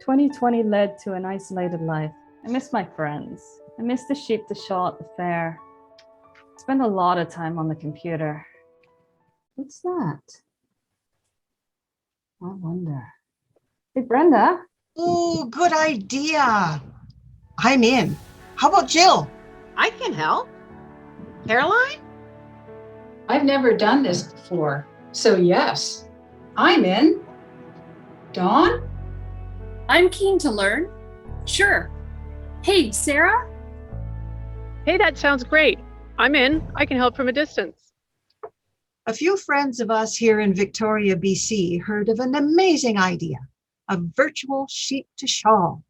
2020 led to an isolated life. I miss my friends. I miss the sheep to shawl at the fair. I spend a lot of time on the computer. What's that? I wonder. Hey, Brenda. Oh, good idea. I'm in. How about Jill? I can help. Caroline? I've never done this before, so yes, I'm in. Dawn? I'm keen to learn. Sure. Hey, Sarah? Hey, that sounds great. I'm in. I can help from a distance. A few friends of us here in Victoria, BC heard of an amazing idea, a virtual sheep to shawl.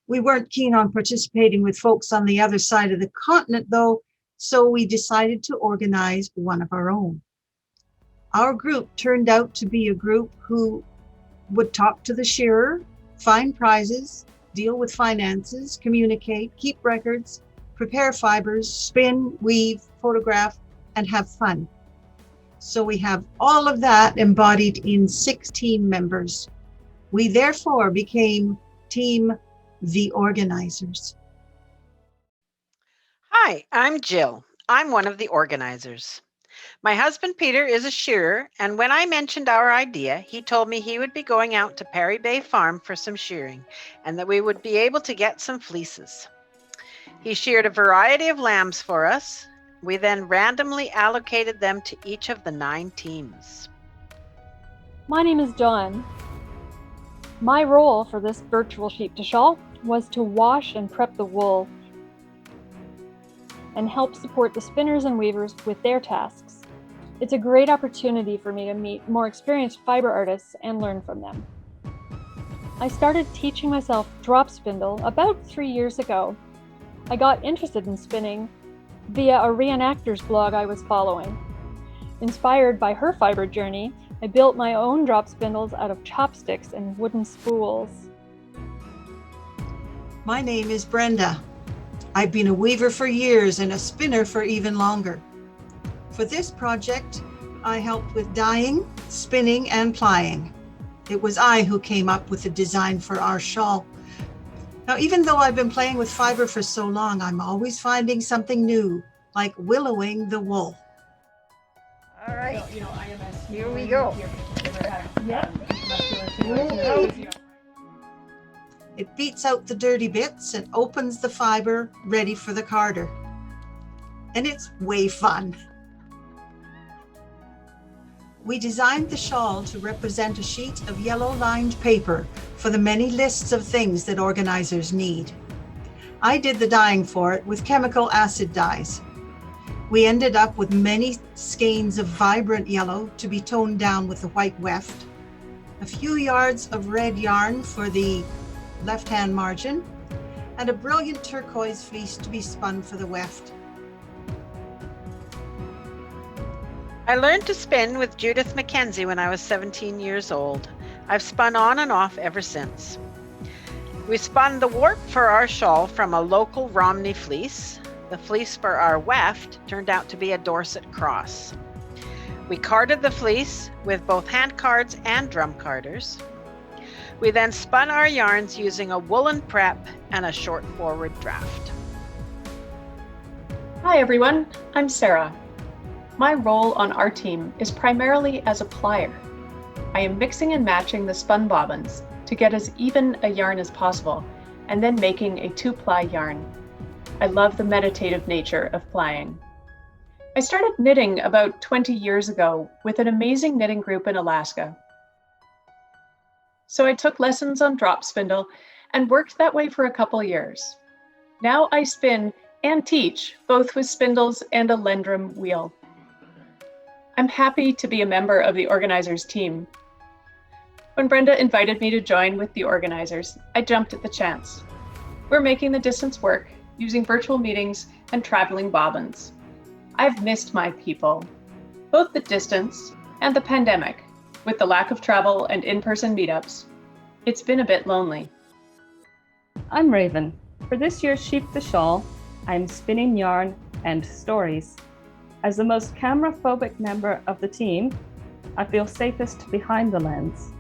We weren't keen on participating with folks on the other side of the continent though, so we decided to organize one of our own. Our group turned out to be a group who would talk to the shearer, find prizes, deal with finances, communicate, keep records, prepare fibers, spin, weave, photograph, and have fun. So we have all of that embodied in 6 team members. We therefore became Team The Organizers. Hi, I'm Jill. I'm one of the organizers. My husband Peter is a shearer, and when I mentioned our idea, he told me he would be going out to Perry Bay Farm for some shearing, and that we would be able to get some fleeces. He sheared a variety of lambs for us. We then randomly allocated them to each of the 9 teams. My name is Dawn. My role for this virtual sheep to shawl was to wash and prep the wool and help support the spinners and weavers with their tasks. It's a great opportunity for me to meet more experienced fiber artists and learn from them. I started teaching myself drop spindle about 3 years ago. I got interested in spinning via a reenactor's blog I was following. Inspired by her fiber journey, I built my own drop spindles out of chopsticks and wooden spools. My name is Brenda. I've been a weaver for years and a spinner for even longer. For this project, I helped with dyeing, spinning, and plying. It was I who came up with the design for our shawl. Now, even though I've been playing with fiber for so long, I'm always finding something new, like willowing the wool. All right, here we go. It beats out the dirty bits and opens the fiber ready for the carder. And it's way fun. We designed the shawl to represent a sheet of yellow-lined paper for the many lists of things that organizers need. I did the dyeing for it with chemical acid dyes. We ended up with many skeins of vibrant yellow to be toned down with the white weft, a few yards of red yarn for the left-hand margin, and a brilliant turquoise fleece to be spun for the weft. I learned to spin with Judith Mackenzie when I was 17 years old. I've spun on and off ever since. We spun the warp for our shawl from a local Romney fleece. The fleece for our weft turned out to be a Dorset cross. We carded the fleece with both hand cards and drum carders. We then spun our yarns using a woolen prep and a short forward draft. Hi everyone, I'm Sarah. My role on our team is primarily as a plier. I am mixing and matching the spun bobbins to get as even a yarn as possible, and then making a 2-ply yarn. I love the meditative nature of plying. I started knitting about 20 years ago with an amazing knitting group in Alaska. So I took lessons on drop spindle and worked that way for a couple years. Now I spin and teach, both with spindles and a Lendrum wheel. I'm happy to be a member of the organizers team. When Brenda invited me to join with the organizers, I jumped at the chance. We're making the distance work using virtual meetings and traveling bobbins. I've missed my people, both the distance and the pandemic. With the lack of travel and in-person meetups, it's been a bit lonely. I'm Raven. For this year's Sheep to Shawl, I'm spinning yarn and stories. As the most camera-phobic member of the team, I feel safest behind the lens.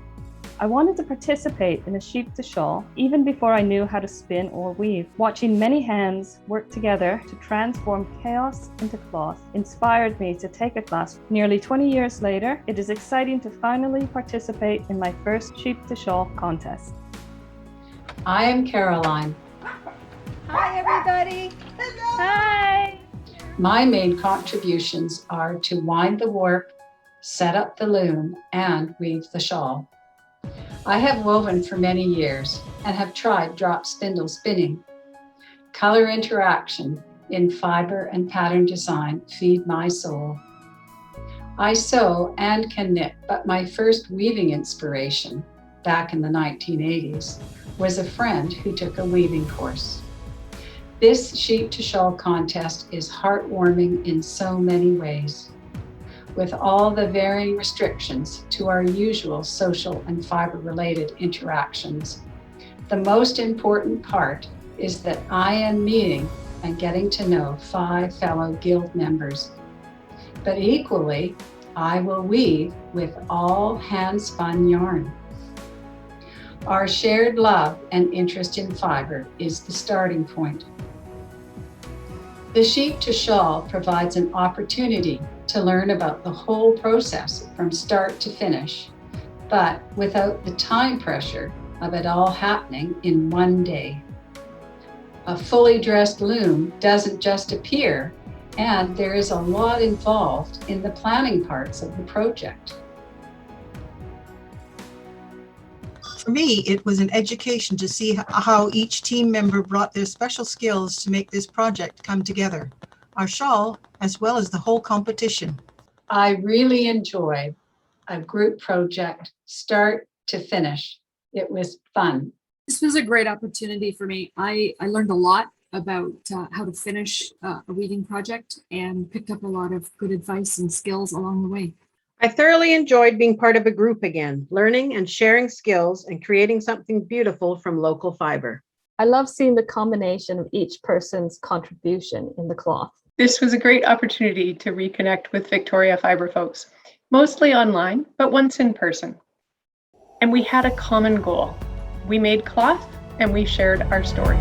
I wanted to participate in a sheep to shawl even before I knew how to spin or weave. Watching many hands work together to transform chaos into cloth inspired me to take a class. Nearly 20 years later, it is exciting to finally participate in my first sheep to shawl contest. I am Caroline. Hi, everybody. Hi! My main contributions are to wind the warp, set up the loom, and weave the shawl. I have woven for many years and have tried drop spindle spinning. Color interaction in fiber and pattern design feed my soul. I sew and can knit, but my first weaving inspiration, back in the 1980s, was a friend who took a weaving course. This sheep to shawl contest is heartwarming in so many ways. With all the varying restrictions to our usual social and fiber-related interactions, the most important part is that I am meeting and getting to know 5 fellow guild members. But equally, I will weave with all hand-spun yarn. Our shared love and interest in fiber is the starting point. The sheep to shawl provides an opportunity to learn about the whole process from start to finish, but without the time pressure of it all happening in one day. A fully dressed loom doesn't just appear, and there is a lot involved in the planning parts of the project. For me, it was an education to see how each team member brought their special skills to make this project come together. Our shawl, as well as the whole competition. I really enjoyed a group project, start to finish. It was fun. This was a great opportunity for me. I learned a lot about how to finish a weaving project and picked up a lot of good advice and skills along the way. I thoroughly enjoyed being part of a group again, learning and sharing skills and creating something beautiful from local fiber. I love seeing the combination of each person's contribution in the cloth. This was a great opportunity to reconnect with Victoria Fibre folks, mostly online, but once in person. And we had a common goal. We made cloth and we shared our story.